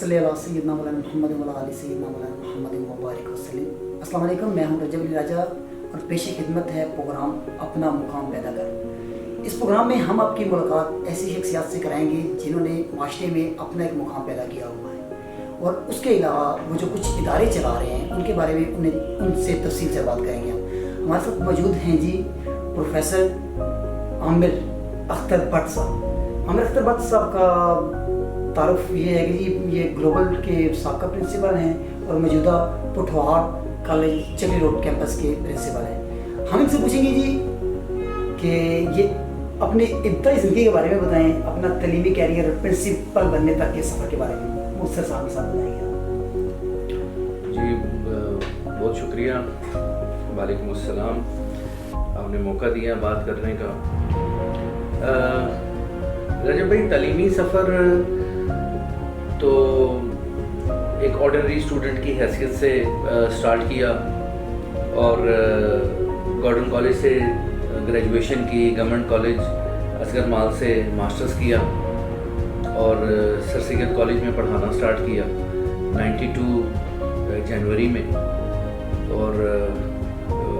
صلی علی سیدنا مولانا محمد و علی سیدنا مولانا محمد مبارک وسلم۔ السلام علیکم، میں ہوں رجب علی راجہ اور پیش خدمت ہے پروگرام اپنا مقام پیدا کر۔ اس پروگرام میں ہم آپ کی ملاقات ایسی شخصیات سے کرائیں گے جنہوں نے معاشرے میں اپنا ایک مقام پیدا کیا ہوا ہے، اور اس کے علاوہ وہ جو کچھ ادارے چلا رہے ہیں ان کے بارے میں ان سے تفصیل سے بات کریں گے۔ ہمارے ساتھ موجود ہیں جی پروفیسر عامر اختر بٹ صاحب۔ عامر اختر بٹ صاحب کا تعارف یہ ہے کہ جی یہ گلوبل کے سابقہ پرنسپل ہیں اور موجودہ پٹھوار کالج چکری روڈ کیمپس کے پرنسپل ہیں۔ ہم ان سے پوچھیں گے جی کہ یہ اپنے ابتدائی زندگی کے بارے میں بتائیں، اپنا تعلیمی کیریئر اور پرنسپل بننے تک کے سفر کے بارے میں مختصر صاحب کے ساتھ بتائیں گے۔ جی بہت شکریہ، وعلیکم السلام، آپ نے موقع دیا بات کرنے کا۔ رجب بھائی، تعلیمی سفر تو ایک آرڈنری اسٹوڈنٹ کی حیثیت سے سٹارٹ کیا اور گورڈن کالج سے گریجویشن کی، گورنمنٹ کالج اصغر مال سے ماسٹرز کیا اور سر سید کالج میں پڑھانا سٹارٹ کیا 92 جنوری میں، اور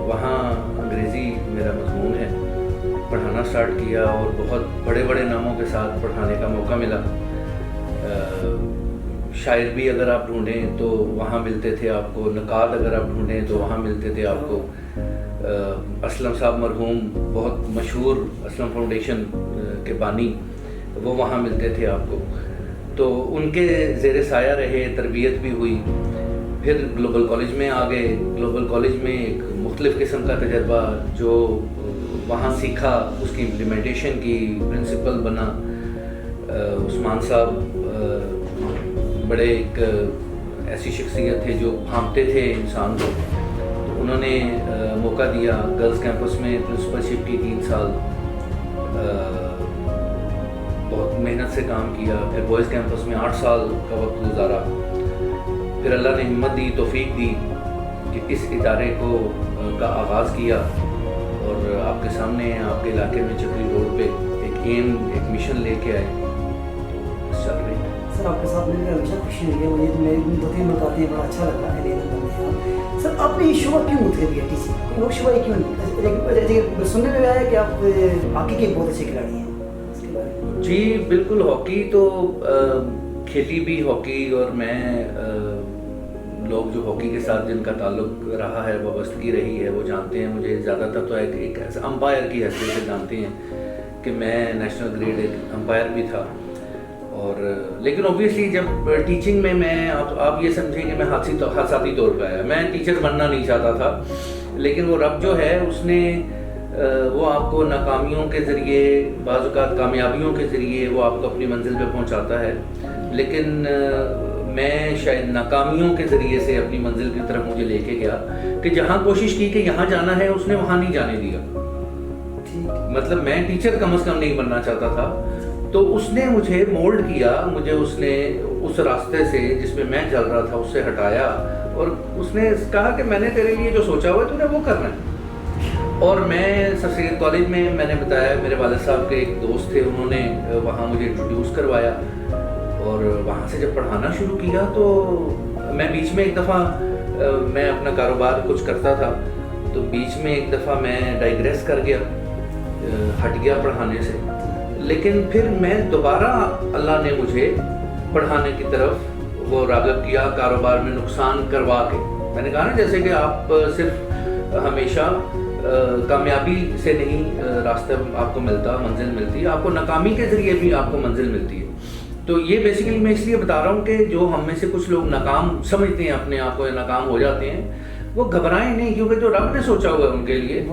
وہاں انگریزی میرا مضمون ہے، پڑھانا سٹارٹ کیا اور بہت بڑے بڑے ناموں کے ساتھ پڑھانے کا موقع ملا۔ شاعر بھی اگر آپ ڈھونڈیں تو وہاں ملتے تھے آپ کو، نقاد اگر آپ ڈھونڈیں تو وہاں ملتے تھے آپ کو۔ اسلم صاحب مرحوم، بہت مشہور اسلم فاؤنڈیشن کے بانی، وہ وہاں ملتے تھے آپ کو، تو ان کے زیر سایہ رہے، تربیت بھی ہوئی۔ پھر گلوبل کالج میں آ گئے، گلوبل کالج میں ایک مختلف قسم کا تجربہ جو وہاں سیکھا، اس کی امپلیمنٹیشن کی، پرنسپل بنا۔ عثمان صاحب بڑے ایک ایسی شخصیت تھے جو بھانپتے تھے انسان کو، تو انہوں نے موقع دیا گرلز کیمپس میں پرنسپلشپ کی 3 سال، بہت محنت سے کام کیا۔ پھر بوائز کیمپس میں 8 سال کا وقت گزارا۔ پھر اللہ نے ہمت دی، توفیق دی کہ اس ادارے کا آغاز کیا، اور آپ کے سامنے آپ کے علاقے میں چکری روڈ پہ ایک مشن لے کے آئے، تو بس چل رہی ہے۔ سر آپ کے ساتھ مل کر ہمیشہ خوشی ہوئی ہے، مجھے میری 2-3 بتاتے ہیں، بڑا اچھا لگتا ہے۔ سر آپ نے یہ شعبہ کیوں متحد کیا ٹیچنگ؟ وہ شعبہ کیوں نہیں؟ سننے میں آیا کہ آپ ہاکی کے بہت اچھے کھلاڑی ہیں، اس کے بارے میں؟ جی بالکل، ہاکی تو کھیلی بھی ہاکی، اور میں لوگ جو ہاکی کے ساتھ جن کا تعلق رہا ہے، وابستگی رہی ہے، وہ جانتے ہیں مجھے زیادہ تر تو ایک امپائر کی حیثیت سے جانتے ہیں کہ میں نیشنل گریڈ ایک امپائر بھی تھا۔ اور لیکن اوبویسلی جب ٹیچنگ میں آپ یہ سمجھیں کہ میں حادثاتی طور پہ آیا، میں ٹیچر بننا نہیں چاہتا تھا، لیکن وہ رب جو ہے اس نے وہ آپ کو ناکامیوں کے ذریعے، بعض اوقات کامیابیوں کے ذریعے وہ آپ کو اپنی منزل پہ پہنچاتا ہے، لیکن میں شاید ناکامیوں کے ذریعے سے اپنی منزل کی طرف مجھے لے کے گیا کہ جہاں کوشش کی کہ یہاں جانا ہے، اس نے وہاں نہیں جانے دیا۔ مطلب میں ٹیچر کم از کم نہیں بننا چاہتا تھا، تو اس نے مجھے مولڈ کیا، مجھے اس نے اس راستے سے جس میں میں چل رہا تھا اس سے ہٹایا، اور اس نے کہا کہ میں نے تیرے لیے جو سوچا ہوا ہے تو نے وہ کرنا ہے۔ اور میں سر سید کالج میں نے بتایا، میرے والد صاحب کے ایک دوست تھے، انہوں نے وہاں مجھے انٹروڈیوس کروایا، اور وہاں سے جب پڑھانا شروع کیا تو میں بیچ میں ایک دفعہ میں اپنا کاروبار کچھ کرتا تھا، تو بیچ میں ایک دفعہ میں ڈائگریس کر گیا، ہٹ گیا پڑھانے سے، لیکن پھر میں دوبارہ اللہ نے مجھے پڑھانے کی طرف وہ راغب کیا، کاروبار میں نقصان کروا کے۔ میں نے کہا نا جیسے کہ آپ صرف ہمیشہ کامیابی سے نہیں راستہ آپ کو ملتا، منزل ملتی ہے، آپ کو ناکامی کے ذریعے بھی آپ کو منزل ملتی ہے۔ تو یہ بیسیکلی میں اس لیے بتا رہا ہوں کہ جو ہم میں سے کچھ لوگ ناکام سمجھتے ہیں اپنے آپ کو، یا ناکام ہو جاتے ہیں، وہ گھبرائیں نہیں، کیونکہ جو رب نے سوچا ہوا ہے ان کے لیے،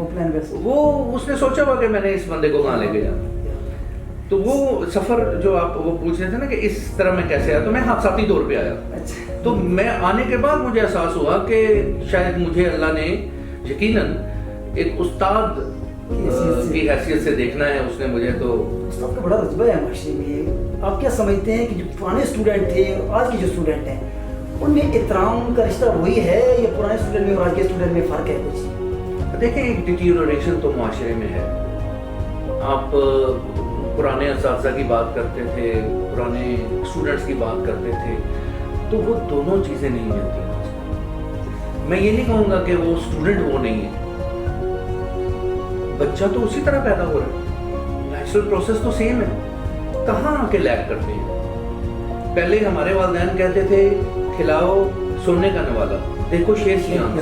وہ اس نے سوچا ہوا کہ میں نے اس بندے کو کہاں لے کے جانا۔ تو وہ سفر جو آپ وہ پوچھ رہے تھے نا کہ اس طرح میں کیسے آیا، تو میں حادثاتی طور پہ آیا۔ تو میں آنے کے بعد مجھے احساس ہوا کہ شاید مجھے اللہ نے یقیناً ایک استاد کی حیثیت سے دیکھنا ہے، اس نے مجھے۔ تو استاد کا بڑا رتبہ ہے معاشرے میں۔ آپ کیا سمجھتے ہیں کہ جو پرانے اسٹوڈنٹ تھے اور آج کے جو اسٹوڈنٹ ہیں، ان میں احترام کا رشتہ وہی ہے یا پرانے اسٹوڈنٹ میں اور آج کے اسٹوڈنٹ میں فرق ہے کچھ؟ دیکھیں، ایک ڈیٹیریوریشن تو معاشرے میں ہے۔ آپ پرانے اساتذہ کی بات کرتے تھے، پرانے اسٹوڈنٹس کی بات کرتے تھے، تو وہ دونوں چیزیں نہیں ملتی ہیں۔ میں یہ نہیں کہوں گا کہ وہ اسٹوڈنٹ وہ نہیں ہے، بچہ تو اسی طرح پیدا ہو رہا ہے، نیچرل پروسیس تو سیم ہے، کہاں آ کے لیک کرتے ہیں۔ پہلے ہمارے والدین کہتے تھے کھلاؤ سونے کا نوالا، دیکھو شیر کی آنکھ،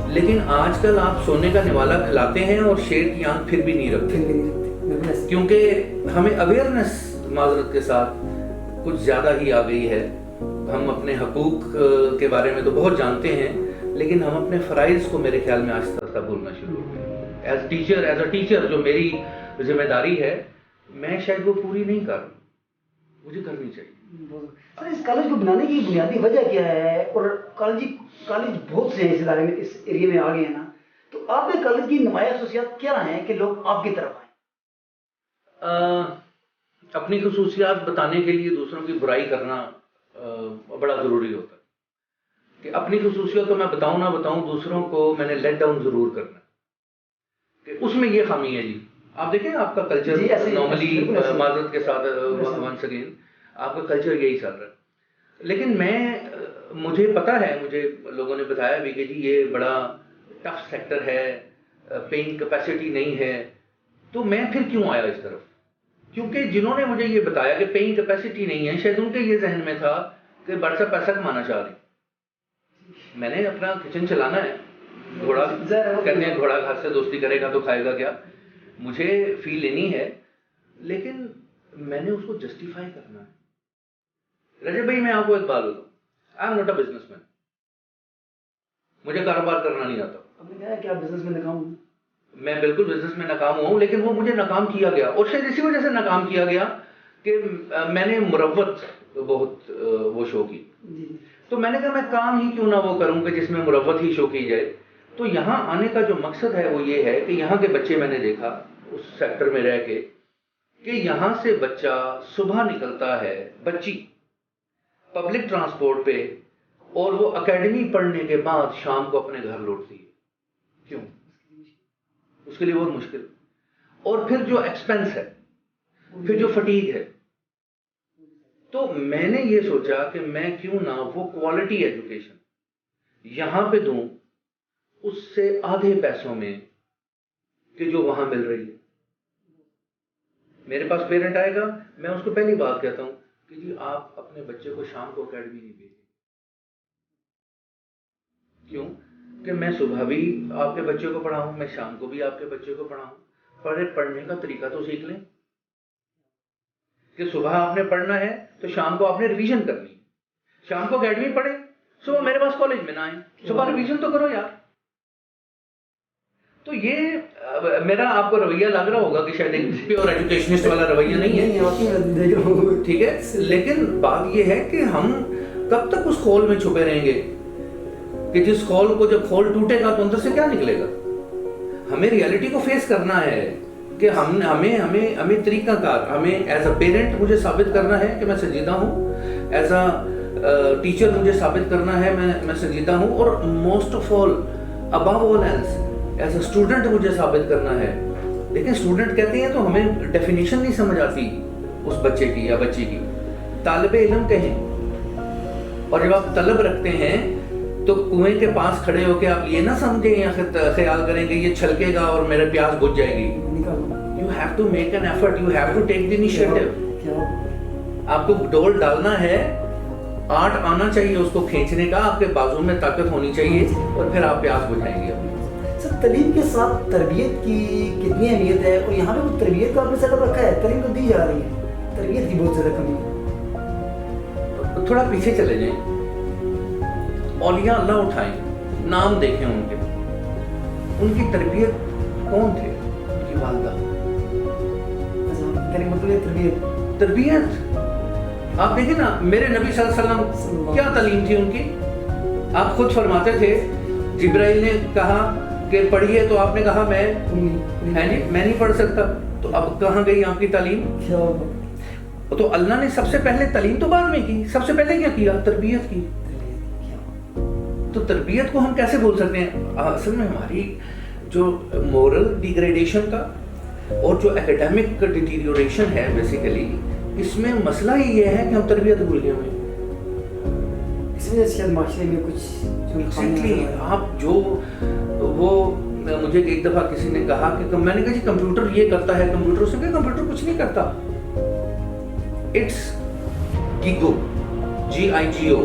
لیکن آج کل آپ سونے کا نوالا کھلاتے ہیں اور شیر کی آنکھ پھر بھی نہیں رکھتے، کیونکہ ہمیں اویئرنیس معذرت کے ساتھ کچھ زیادہ ہی آ گئی ہے۔ ہم اپنے حقوق کے بارے میں تو بہت جانتے ہیں، لیکن ہم اپنے فرائض کو میرے خیال میں آہستہ آہستہ بھولنا شروع ہو گئے۔ ایز اے ٹیچر جو میری ذمہ داری ہے، میں شاید وہ پوری نہیں کر رہا، مجھے کرنی چاہیے۔ سر اس کالج کو بنانے کی بنیادی وجہ کیا ہے؟ اور کالج بہت سے اس ادارے میں اس ایریے میں آ گئے ہیں نا، تو آپ کے کالج کی نمایاں خصوصیات کیا ہیں کہ لوگ آپ کی طرف آئیں؟ اپنی خصوصیات بتانے کے لیے دوسروں کی برائی کرنا بڑا ضروری ہوتا ہے کہ اپنی خصوصیات تو میں بتاؤں نہ بتاؤں، دوسروں کو میں نے لیٹ ڈاؤن ضرور کرنا کہ اس میں یہ خامی ہے۔ جی آپ دیکھیں آپ کا کلچر نارملی معذرت کے ساتھ ونس اگین آپ کا کلچر یہی چل رہا ہے، لیکن مجھے پتا ہے، مجھے لوگوں نے بتایا بھی کہ جی یہ بڑا ٹف سیکٹر ہے، پیئنگ کیپیسٹی نہیں ہے، تو میں پھر کیوں آیا اس طرف؟ کیونکہ جنہوں نے مجھے یہ بتایا کہ پیئنگ کیپیسٹی نہیں ہے، شاید ان کے یہ ذہن میں تھا کہ بڑا سا پیسہ کمانا چاہ رہے ہیں، میں نے اپنا کچن چلانا ہے، گھوڑا کہتے ہیں گھوڑا گھاس سے دوستی کرے گا تو کھائے گا کیا، مجھے فی لینی ہے، لیکن میں نے اس کو جسٹیفائی کرنا ہے۔ رجب بھائی میں آپ کو ایک بات بتاؤں، I am not a business man, مجھے کاروبار کرنا نہیں آتا۔ آپ نے کہا کہ آپ بزنس میں ناکام ہوں؟ میں بالکل بزنس میں ناکام ہوا ہوں، لیکن وہ مجھے ناکام کیا گیا، اور شاید اسی وجہ سے ناکام کیا گیا کہ میں نے مروت بہت وہ شو کی، تو میں نے کہا میں کام ہی کیوں نہ وہ کروں کہ جس میں مروت ہی شو کی جائے۔ تو یہاں آنے کا جو مقصد ہے وہ یہ ہے کہ یہاں کے بچے میں نے دیکھا اس سیکٹر میں رہ کے کہ یہاں سے بچہ صبح نکلتا ہے، بچی پبلک ٹرانسپورٹ پہ، اور وہ اکیڈمی پڑھنے کے بعد شام کو اپنے گھر لوٹتی ہے۔ کیوں؟ اس کے لیے بہت مشکل، اور پھر جو ایکسپینس ہے، پھر جو فٹیگ ہے، تو میں نے یہ سوچا کہ میں کیوں نہ وہ کوالٹی ایجوکیشن یہاں پہ دوں اس سے آدھے پیسوں میں کہ جو وہاں مل رہی ہے۔ میرے پاس پیرنٹ آئے گا، میں اس کو پہلی بات کہتا ہوں کہ جی آپ اپنے بچے کو شام کو اکیڈمی نہیں بھیجیں۔ کیوں؟ کہ میں صبح بھی آپ کے بچے کو پڑھاؤں، میں شام کو بھی آپ کے بچے کو پڑھاؤں۔ پڑھنے کا طریقہ تو سیکھ لیں کہ صبح آپ نے پڑھنا ہے تو شام کو آپ نے ریویژن کرنی ہے، شام کو اکیڈمی پڑھیں، صبح میرے پاس کالج میں نہ آئیں، صبح ریویژن تو کرو یار۔ تو یہ میرا آپ کو رویہ لگ رہا ہوگا کہ شاید ایک پیور ایجوکیشنسٹ والا رویہ نہیں ہے، ٹھیک ہے، لیکن بات یہ ہے کہ ہم کب تک اس خول میں چھپے رہیں گے کہ جس خول کو جب خول ٹوٹے گا تو اندر سے کیا نکلے گا؟ ہمیں ریئلٹی کو فیس کرنا ہے کہ ہمیں طریقہ کار، ہمیں ایز اے پیرنٹ مجھے ثابت کرنا ہے کہ میں سنجیدہ ہوں، ایز اے ٹیچر مجھے ثابت کرنا ہے میں سنجیدہ ہوں، اور most of all above all else as a student مجھے ثابت کرنا ہے۔ لیکن اسٹوڈنٹ کہتے ہیں تو ہمیں ڈیفینیشن نہیں سمجھ آتی اس بچے کی یا بچی کی۔ طالب علم کہیں، اور جب آپ طلب رکھتے ہیں تو کنویں کے پاس کھڑے ہو کے آپ یہ نہ سمجھیں یا خیال کریں کہ یہ چھلکے گا اور میرے پیاس بجھ جائے گی۔ You have to make an effort, you have to take the initiative. آپ کو ڈول ڈالنا ہے، آرٹ آنا چاہیے اس کو کھینچنے کا، آپ کے بازو میں طاقت ہونی چاہیے، اور پھر آپ پیاس بجھائیں گے۔ سر تعلیم کے ساتھ تربیت کی کتنی اہمیت ہے، اور یہاں پہ وہ تربیت کا آپ نے سیٹ اپ رکھا ہے؟ تعلیم تو دی جا رہی ہے، تربیت کی بہت زیادہ کمی ہے۔ تھوڑا پیچھے چلے جائیں، اولیاء اللہ اٹھائیں، نام دیکھیں ان کے، ان کی تربیت کون تھے؟ ان کی والدہ۔ تربیت آپ دیکھیں نا، میرے نبی صلی اللہ علیہ وسلم کیا تعلیم تھی ان کی؟ آپ خود فرماتے تھے، جبرائیل نے کہا کہ پڑھیے تو آپ نے کہا میں نہیں پڑھ سکتا، تو اب کہاں گئی آپ کی تعلیم؟ تو اللہ نے سب سے پہلے تعلیم تو بعد میں کی، سب سے پہلے کیا کیا؟ تربیت کی۔ تو تربیت کو ہم کیسے بول سکتے ہیں؟ اصل میں ہماری جو مورل ڈیگریڈیشن کا اور جو ایکیڈیمک ڈیٹیریوریشن ہے بیسیکلی، اس میں مسئلہ ہی یہ ہے کہ ہم تربیت بھول گئے ہوئے۔ اس وجہ سے معاشرے میں کچھ ایگزیکٹلی آپ جو وہ مجھے ایک دفعہ کسی نے کہا کہ میں نے کہا جی کمپیوٹر یہ کرتا ہے, کمپیوٹر سے کہ کمپیوٹر کچھ نہیں کرتا, it's GIGO, GIGO,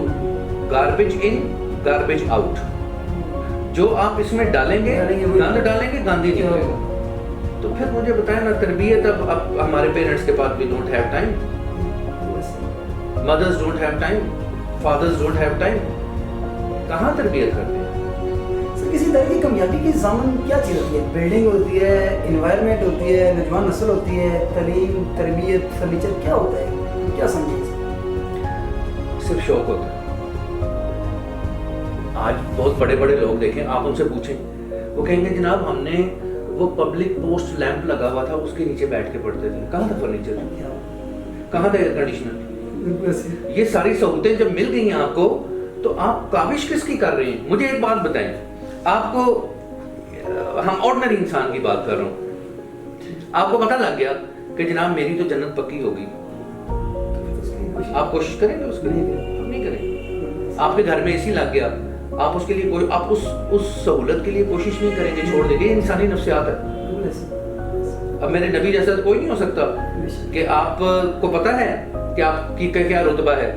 garbage in garbage out. جو آپ اس میں ڈالیں گے گند ڈالیں گے گاندھی نکلے گا. تو پھر مجھے بتائیں نا تربیت, اب ہمارے پیرنٹس کے پاس بھی don't have time, mothers don't have time, fathers don't have time, کہاں تربیت کرتے ہیں؟ سر کسی طرح کی کامیابی کی ضامن کیا چیز ہوتی ہے؟ بلڈنگ ہوتی ہے, انوائرمنٹ ہوتی ہے, نوجوان نسل ہوتی ہے, تعلیم, تربیت, فرنیچر, کیا ہوتا ہے, کیا سمجھیں؟ صرف شوق ہوتا ہے. آج بہت بڑے بڑے لوگ دیکھیں, آپ ان سے پوچھیں, وہ کہیں گے جناب ہم نے وہ پبلک پوسٹ لیمپ لگا ہوا تھا اس کے نیچے بیٹھ کے پڑھتے تھے. کہاں تھا فرنیچر, کہاں تھا ایئر کنڈیشنر؟ یہ ساری سہولتیں جب مل گئی ہیں آپ کو تو آپ کاوش کس کی کر رہے ہیں؟ مجھے ایک بات بتائیں, آپ کو, ہم آرڈنری انسان کی بات کر رہا ہوں, آپ کو پتہ لگ گیا کہ جناب میری تو جنت پکی ہوگی, آپ کوشش کریں گے اس کے لیے؟ ہم نہیں کریں. آپ کے گھر میں اے سی لگ گیا, آپ اس کے لیے کوئی, آپ اس سہولت کے لیے کوشش نہیں کریں گے, چھوڑ دیں گے. یہ انسانی نفسیات ہے. اب میرے نبی جیسا کوئی نہیں ہو سکتا کہ آپ کو پتہ ہے کہ آپ کی کیا رتبہ ہے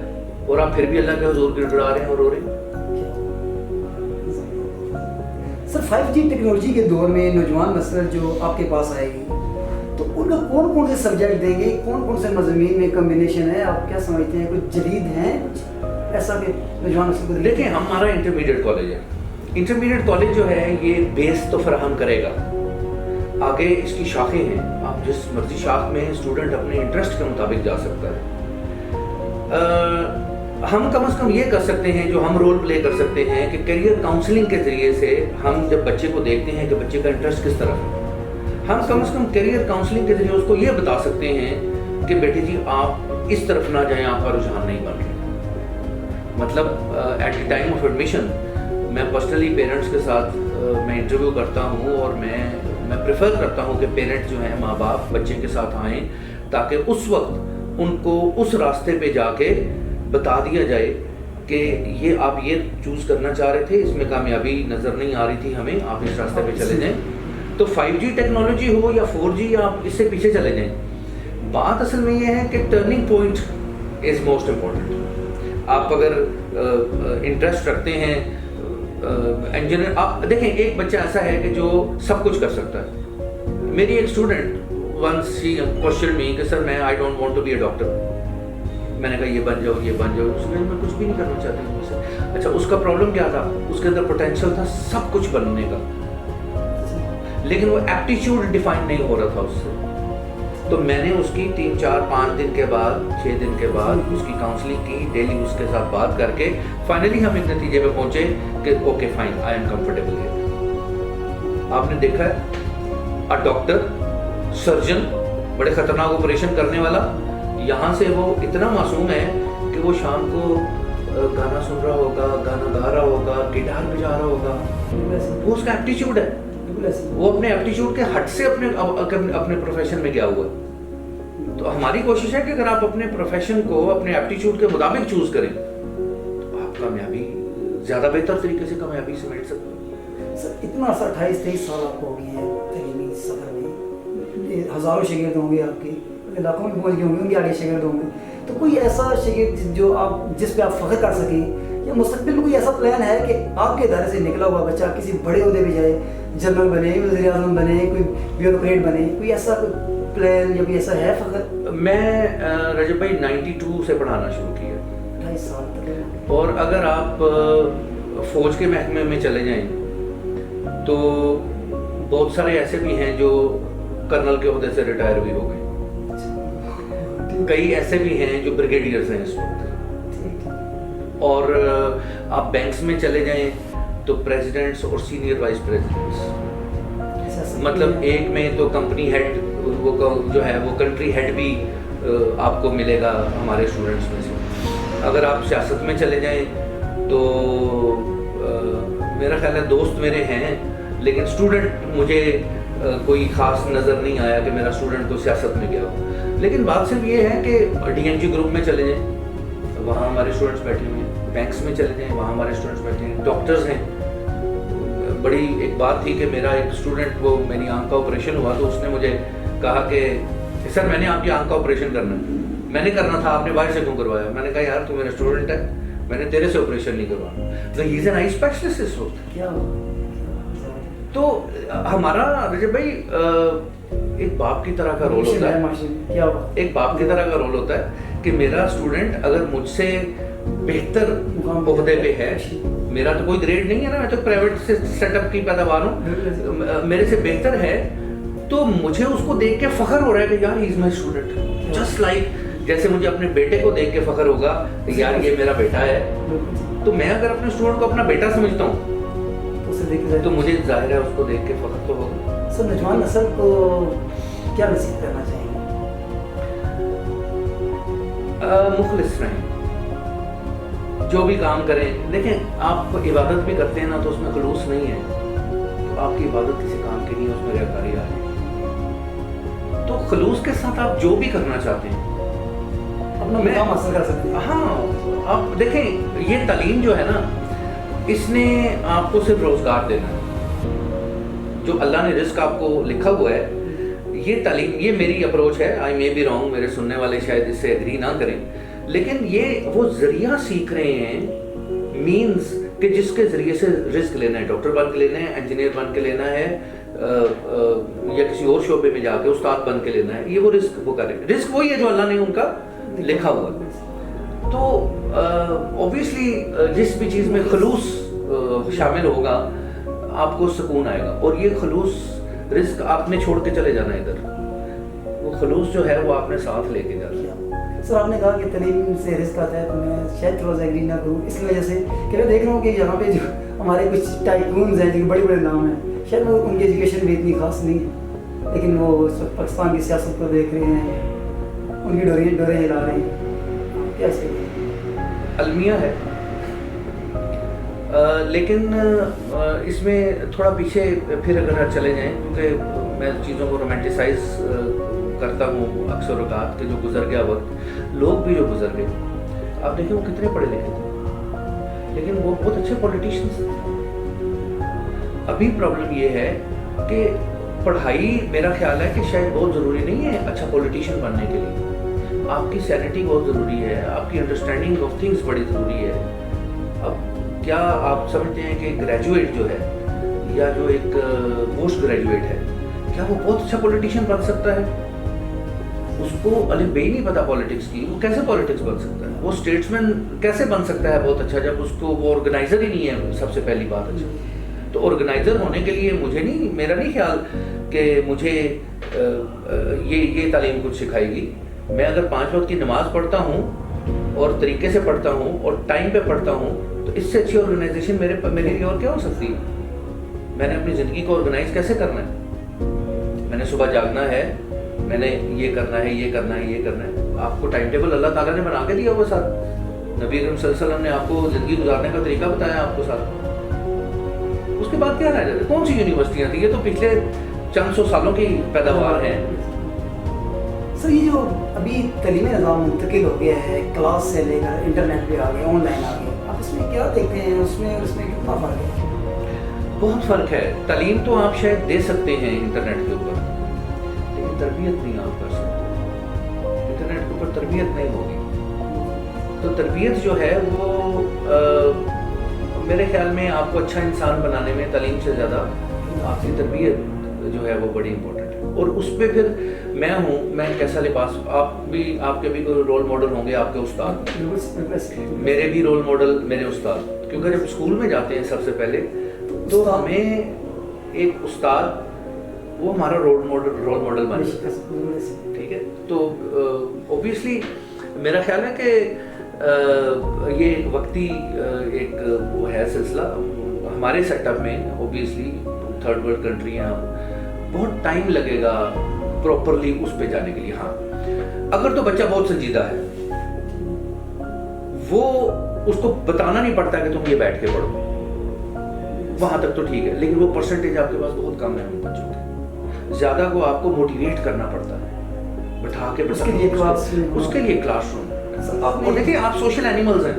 اور آپ پھر بھی اللہ کے حضور گڑ گڑا رہے ہیں اور رو رہے ہیں. سر 5G ٹیکنالوجی کے دور میں نوجوان نسل جو آپ کے پاس آئے گی تو ان کو کون کون سے سبجیکٹ دیں گے, کون کون سے مضامین میں کمبینیشن ہے, آپ کیا سمجھتے ہیں, کچھ جدید ہیں کچھ ایسا کہ نوجوان نسل کو دیکھیں؟ ہمارا انٹرمیڈیٹ کالج ہے. انٹرمیڈیٹ کالج جو ہے یہ بیس تو فراہم کرے گا, آگے اس کی شاخیں ہیں, آپ جس مرضی شاخ میں اسٹوڈنٹ اپنے انٹرسٹ کے مطابق جا سکتا ہے. ہم کم از کم یہ کر سکتے ہیں, جو ہم رول پلے کر سکتے ہیں کہ کیریئر کاؤنسلنگ کے ذریعے سے ہم جب بچے کو دیکھتے ہیں کہ بچے کا انٹرسٹ کس طرف ہے, ہم کم از کم کیریئر کاؤنسلنگ کے ذریعے اس کو یہ بتا سکتے ہیں کہ بیٹے جی آپ اس طرف نہ جائیں, آپ کا رجحان نہیں بن رہا. مطلب at the time of admission میں پرسنلی پیرنٹس کے ساتھ میں انٹرویو کرتا ہوں اور میں پریفر کرتا ہوں کہ پیرنٹس جو ہیں, ماں باپ بچے کے ساتھ آئیں تاکہ اس وقت ان کو اس راستے پہ جا کے بتا دیا جائے کہ یہ آپ یہ چوز کرنا چاہ رہے تھے, اس میں کامیابی نظر نہیں آ رہی تھی ہمیں, آپ اس راستے پہ چلے جائیں. تو 5G ٹیکنالوجی ہو یا 4G, آپ اس سے پیچھے چلے جائیں. بات اصل میں یہ ہے کہ turning point is most important. آپ اگر انٹرسٹ رکھتے ہیں انجینئر, آپ دیکھیں ایک بچہ ایسا ہے کہ جو سب کچھ کر سکتا ہے. میری ایک student once she question me کہ سر میں I don't want to be a doctor. میں نے کہا یہ بن جاؤ, یہ بن جاؤ. اس میں کچھ بھی نہیں کرنا چاہتی ہوں سے. اچھا اس کا پرابلم کیا تھا, اس کے اندر پوٹینشیل تھا سب کچھ بننے کا, لیکن وہ ایپٹیچیوڈ ڈیفائن نہیں ہو رہا تھا اس سے. تو میں نے اس کی 3, 4, 5 دن کے بعد, 6 دن کے بعد اس کی کاؤنسلنگ کی, ڈیلی اس کے ساتھ بات کر کے فائنلی ہم ایک نتیجے پہ پہنچے کہ okay fine, I am comfortable here. آپ نے دیکھا ہے ڈاکٹر, سرجن, بڑے خطرناک آپریشن کرنے والا, یہاں سے وہ اتنا معصوم ہے کہ وہ شام کو گانا سن رہا ہوگا, گانا گا رہا ہوگا, گٹار بجا رہا ہوگا. وہ اس کا ایپٹیچیوڈ ہے, وہ اپنے ایپٹیچیوڈ کے ہٹ سے اپنے پروفیشن میں گیا ہوا ہے. تو ہماری کوشش ہے کہ اگر آپ اپنے پروفیشن کو اپنے ایپٹیچیوڈ کے مطابق چوز کریں تو آپ کامیابی زیادہ بہتر طریقے سے کامیابی سمیٹ سکتے ہیں. سر اتنا سا 28-23 سال آپ کو ہو گئے ہیں تعلیمی سفر میں, ہزاروں شاگرد ہوں گے, آپ کے علاقوں میں پہنچ گئے ہوں گے, آگے شاگرد ہوں گے, تو کوئی ایسا شاگرد جو آپ جس پہ آپ فخر کر سکیں, یا مستقبل میں کوئی ایسا پلان ہے کہ آپ کے ادارے سے نکلا ہوا بچہ کسی بڑے عہدے پہ جائے, جنرل بنے, وزیر اعظم بنے, کوئی بیوروکریٹ بنے, کوئی ایسا پلان یا کوئی ایسا ہے فخر؟ میں رجب بھائی 92 سے پڑھانا شروع کیا, 28 سال تک. اور اگر آپ فوج کے محکمے میں چلے جائیں تو بہت سارے ایسے بھی ہیں جو کرنل کے عہدے سے ریٹائر بھی ہو گئے, کئی ایسے بھی ہیں جو بریگیڈیئرز ہیں اس وقت. اور آپ بینکس میں چلے جائیں تو پریزیڈنٹس اور سینئر وائس پریزیڈنٹس, مطلب ایک میں تو کمپنی ہیڈ وہ جو ہے وہ کنٹری ہیڈ بھی آپ کو ملے گا ہمارے اسٹوڈنٹس میں سے. اگر آپ سیاست میں چلے جائیں تو میرا خیال ہے دوست میرے ہیں, لیکن اسٹوڈنٹ مجھے کوئی خاص نظر نہیں آیا کہ میرا اسٹوڈنٹ کو سیاست میں گیا ہو. لیکن بات صرف یہ ہے کہ DMG گروپ میں چلے جائیں, وہاں ہمارے اسٹوڈنٹس بیٹھے ہوئے ہیں, بینکس میں چلے جائیں, وہاں ہمارے اسٹوڈنٹس بیٹھے ہیں, ڈاکٹرز ہیں. بڑی ایک بات تھی کہ میرا ایک اسٹوڈنٹ, وہ میری آنکھ کا آپریشن ہوا تو اس نے مجھے کہا کہ سر میں نے آپ کی آنکھ کا آپریشن کرنا ہے. میں نے کرنا تھا, آپ نے باہر سے کیوں کروایا؟ میں نے کہا یار تو میرا اسٹوڈنٹ ہے, میں نے تیرے سے آپریشن نہیں کروانا. تو ہی از این آئی اسپیشلسٹ اس وقت. کیا تو ہمارا رجب بھائی ایک باپ کی طرح کا رول ہوتا ہے, ایک باپ کی طرح کا رول ہوتا ہے کہ میرا اسٹوڈنٹ اگر مجھ سے بہتر عہدے پہ ہے, میرا تو کوئی گریڈ نہیں ہے نا, میں تو پرائیویٹ سے سیٹ اپ کی پیداوار ہوں, میرے سے بہتر ہے تو مجھے اس کو دیکھ کے فخر ہو رہا ہے کہ یار ہی از مائی اسٹوڈنٹ. جسٹ لائک جیسے مجھے اپنے بیٹے کو دیکھ کے فخر ہوگا کہ یار یہ میرا بیٹا ہے. تو میں اگر اپنے اسٹوڈنٹ کو اپنا بیٹا سمجھتا ہوں تو مجھے ظاہر ہے اس کو دیکھ کے فخر تو ہوگا. سر نوجوان نسل کو کیا نصیحت کرنا چاہیے؟ مخلص رہیں, جو بھی کام کریں. دیکھیں آپ عبادت بھی کرتے ہیں نا تو اس میں خلوص نہیں ہے تو آپ کی عبادت کسی کام کی نہیں ہے, اس میں ریاکاری آ رہی ہے. تو خلوص کے ساتھ آپ جو بھی کرنا چاہتے ہیں اپنا مقام حاصل کر سکتے ہیں. ہاں آپ دیکھیں یہ تعلیم جو ہے نا, اس نے آپ کو صرف روزگار دینا ہے. جو اللہ نے رزق آپ کو لکھا ہوا ہے, یہ تعلیم, یہ میری اپروچ ہے. آئی مے بی رانگ, میرے سننے والے شاید اس سے ایگری نہ کریں, لیکن یہ وہ ذریعہ سیکھ رہے ہیں, مینز کہ جس کے ذریعے سے رزق لینا ہے. ڈاکٹر بن کے لینا ہے, انجینئر بن کے لینا ہے, یا کسی اور شعبے میں جا کے استاد بن کے لینا ہے. یہ وہ رزق وہ کریں, رزق وہی ہے جو اللہ نے ان کا لکھا ہوا. تو اوبیسلی جس بھی چیز میں خلوص شامل ہوگا آپ کو سکون آئے گا. اور یہ خلوص رزق آپ نے چھوڑ کے چلے جانا ادھر, وہ خلوص جو ہے وہ آپ نے ساتھ لے کے جانا. سر آپ نے کہا کہ تعلیم سے رزق آتا ہے, تو میں شاید تھوڑا سا ایگری نہ کروں اس وجہ سے کہ میں دیکھ رہا ہوں کہ یہاں پہ جو ہمارے کچھ ٹائکونز ہیں, جو بڑے بڑے نام ہیں, شاید وہ ان کی ایجوکیشن بھی اتنی خاص نہیں ہے, لیکن وہ اس وقت پاکستان کی سیاست کو دیکھ رہے ہیں, ان کی ڈوریں ہلا رہے ہیں. کیا چاہیے؟ المیہ ہے, لیکن اس میں تھوڑا پیچھے پھر اگر چلے جائیں, کیونکہ میں چیزوں کو رومانٹیسائز کرتا ہوں اکثر اوقات کہ جو گزر گیا وقت, لوگ بھی جو گزر گئے, آپ دیکھیں وہ کتنے پڑھے لکھے تھے لیکن وہ بہت اچھے پولیٹیشینس تھے. ابھی پرابلم یہ ہے کہ پڑھائی میرا خیال ہے کہ شاید بہت ضروری نہیں ہے اچھا پولیٹیشین بننے کے لیے. آپ کی سینٹی بہت ضروری ہے, آپ کی انڈرسٹینڈنگ آف تھنگس بڑی ضروری ہے. اب کیا آپ سمجھتے ہیں کہ گریجویٹ جو ہے یا جو ایک پوسٹ گریجویٹ ہے, کیا وہ بہت اچھا پولیٹیشین بن سکتا ہے؟ اس کو الف بے نہیں پتا پالیٹکس کی, وہ کیسے پالیٹکس بن سکتا ہے؟ وہ اسٹیٹسمین کیسے بن سکتا ہے بہت اچھا جب اس کو وہ آرگنائزر ہی نہیں ہے؟ سب سے پہلی بات. اچھا تو آرگنائزر ہونے کے لیے مجھے نہیں, میرا نہیں خیال کہ مجھے یہ تعلیم کچھ سکھائے گی. میں اگر 5 وقت کی نماز پڑھتا ہوں اور طریقے سے پڑھتا ہوں اور ٹائم پہ پڑھتا ہوں تو اس سے اچھی آرگنائزیشن میرے لیے اور کیا ہو سکتی ہے؟ میں نے اپنی زندگی کو آرگنائز کیسے کرنا ہے؟ میں نے صبح جاگنا ہے, میں نے یہ کرنا ہے, یہ کرنا ہے, یہ کرنا ہے. آپ کو ٹائم ٹیبل اللہ تعالیٰ نے بنا کے دیا ہوا ساتھ. نبی اکرم صلی اللہ علیہ وسلم نے آپ کو زندگی گزارنے کا طریقہ بتایا آپ کو ساتھ. اس کے بعد کیا رہ جاتا ہے؟ کون سی یونیورسٹیاں تھیں؟ یہ تو پچھلے چند سو سالوں کی پیداوار ہیں. سر یہ جو ابھی تعلیمی نظام منتقل ہو گیا ہے, کلاس سے لے کر انٹرنیٹ پہ آ گیا, آن لائن آ گیا, آپ اس میں کیا دیکھتے ہیں؟ اس میں کتنا فرق ہے؟ بہت فرق ہے. تعلیم تو آپ شاید دے سکتے ہیں انٹرنیٹ کے اوپر, لیکن تربیت نہیں آپ کر سکتے. انٹرنیٹ کے اوپر تربیت نہیں ہوگی. تو تربیت جو ہے وہ میرے خیال میں آپ کو اچھا انسان بنانے میں تعلیم سے زیادہ آپ کی تربیت جو ہے وہ بڑی امپورٹنٹ ہے. اور اس پہ پھر میں کیسا لباس, آپ کے بھی کوئی رول ماڈل ہوں گے, آپ کے استاد, میرے بھی رول ماڈل میرے استاد. کیونکہ جب اسکول میں جاتے ہیں سب سے پہلے تو ہمیں ایک استاد وہ ہمارا رول ماڈل بنے, ٹھیک ہے. تو اوبیسلی میرا خیال ہے کہ یہ ایک وقتی ایک وہ ہے سلسلہ. ہمارے سیٹ اپ میں اوبیسلی تھرڈ ورلڈ کنٹری ہیں, بہت ٹائم لگے گا پراپرلی اس پہ جانے کے لیے. ہاں اگر تو بچہ بہت سنجیدہ ہے, وہ اس کو بتانا نہیں پڑتا کہ تم یہ بیٹھ کے پڑھو, وہاں تک تو ٹھیک ہے. لیکن وہ پرسنٹیج آپ کے پاس بہت کم ہے ان بچوں کی. زیادہ کو آپ کو موٹیویٹ کرنا پڑتا ہے, بٹھا کے اس کے لیے کلاس روم. اور دیکھیں آپ سوشل اینیملز ہیں,